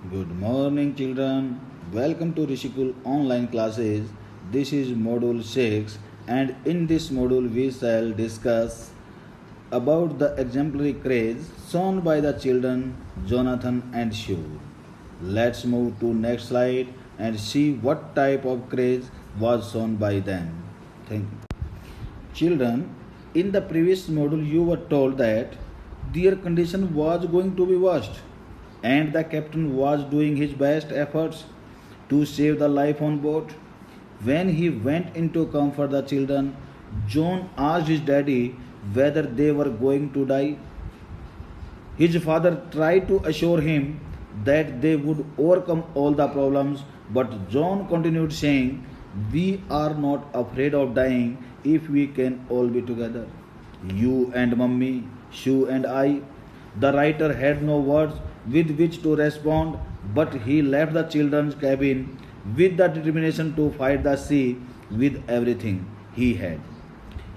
Good morning, children. Welcome to Rishikul online classes. This is Module 6, and in this module, we shall discuss about the exemplary craze shown by the children Jonathan and Shu. Let's move to next slide and see what type of craze was shown by them. Thank you. Children, in the previous module, you were told that their condition was going to be worst, and the captain was doing his best efforts to save the life on board. When he went in to comfort the children, John asked his daddy whether they were going to die. His father tried to assure him that they would overcome all the problems, but John continued saying, "We are not afraid of dying if we can all be together. You and Mummy, Shu and I." The writer had no words with which to respond, but he left the children's cabin with the determination to fight the sea with everything he had.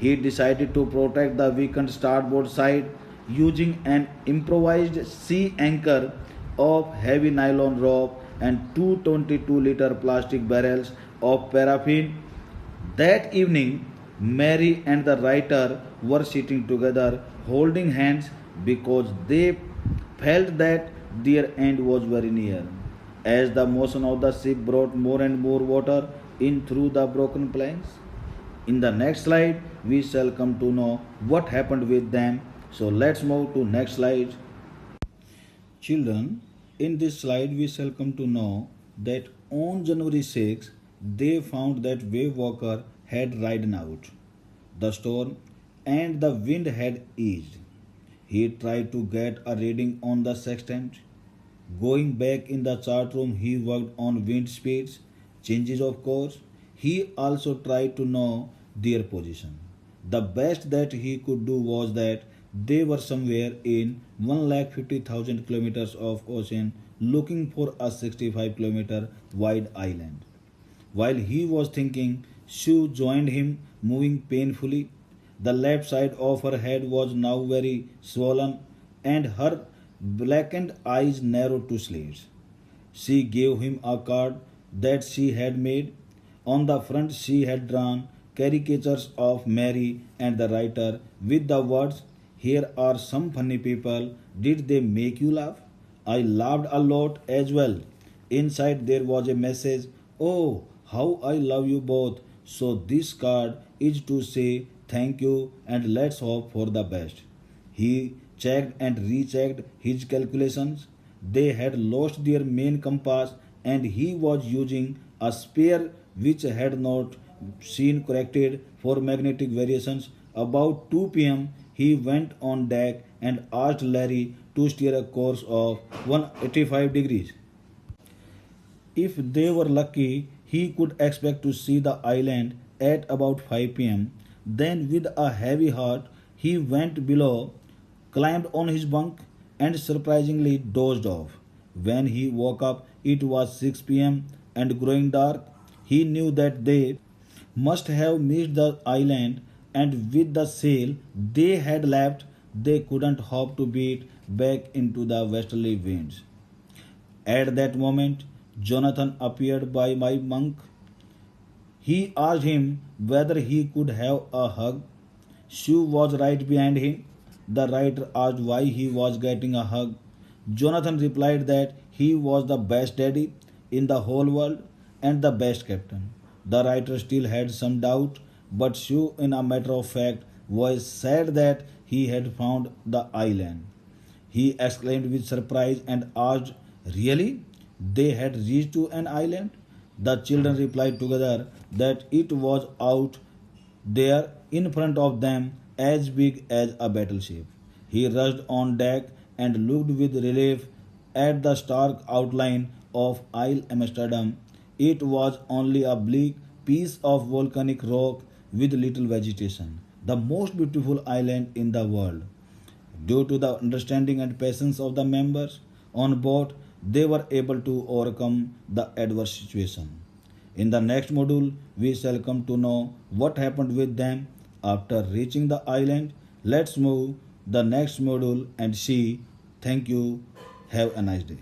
He decided to protect the weakened starboard side using an improvised sea anchor of heavy nylon rope and two 22-liter plastic barrels of paraffin. That evening, Mary and the writer were sitting together holding hands because they felt that their end was very near. As the motion of the ship brought more and more water in through the broken planks. In the next slide, we shall come to know what happened with them. So let's move to next slide. Children, in this slide we shall come to know that on January 6, they found that wave walker had ridden out. The storm and the wind had eased. He tried to get a reading on the sextant. Going back in the chart room, he worked on wind speeds, changes of course. He also tried to know their position. The best that he could do was that they were somewhere in 150,000 kilometers of ocean looking for a 65-kilometer wide island. While he was thinking, Sue joined him, moving painfully. The left side of her head was now very swollen, and her blackened eyes narrowed to slits. She gave him a card that she had made. On the front, she had drawn caricatures of Mary and the writer with the words, "Here are some funny people. Did they make you laugh?" I laughed a lot as well. Inside there was a message, "Oh, how I love you both." So this card is to say thank you and let's hope for the best. He checked and rechecked his calculations. They had lost their main compass and he was using a spare which had not seen corrected for magnetic variations. About 2 p.m. he went on deck and asked Larry to steer a course of 185 degrees. If they were lucky, he could expect to see the island at about 5 p.m. Then, with a heavy heart, he went below, climbed on his bunk, and surprisingly dozed off. When he woke up, it was 6 p.m. and growing dark. He knew that they must have missed the island, and with the sail they had left, they couldn't hope to beat back into the westerly winds. At that moment, Jonathan appeared by my bunk. He asked him whether he could have a hug. Sue was right behind him. The writer asked why he was getting a hug. Jonathan replied that he was the best daddy in the whole world and the best captain. The writer still had some doubt, but Sue, in a matter of fact voice, said that he had found the island. He exclaimed with surprise and asked, "Really? They had reached to an island?" The children replied together that it was out there in front of them, as big as a battleship. He rushed on deck and looked with relief at the stark outline of Isle Amsterdam. It was only a bleak piece of volcanic rock with little vegetation, the most beautiful island in the world. Due to the understanding and patience of the members on board, they were able to overcome the adverse situation. In the next module, we shall come to know what happened with them after reaching the island. Let's move the next module and see. Thank you. Have a nice day.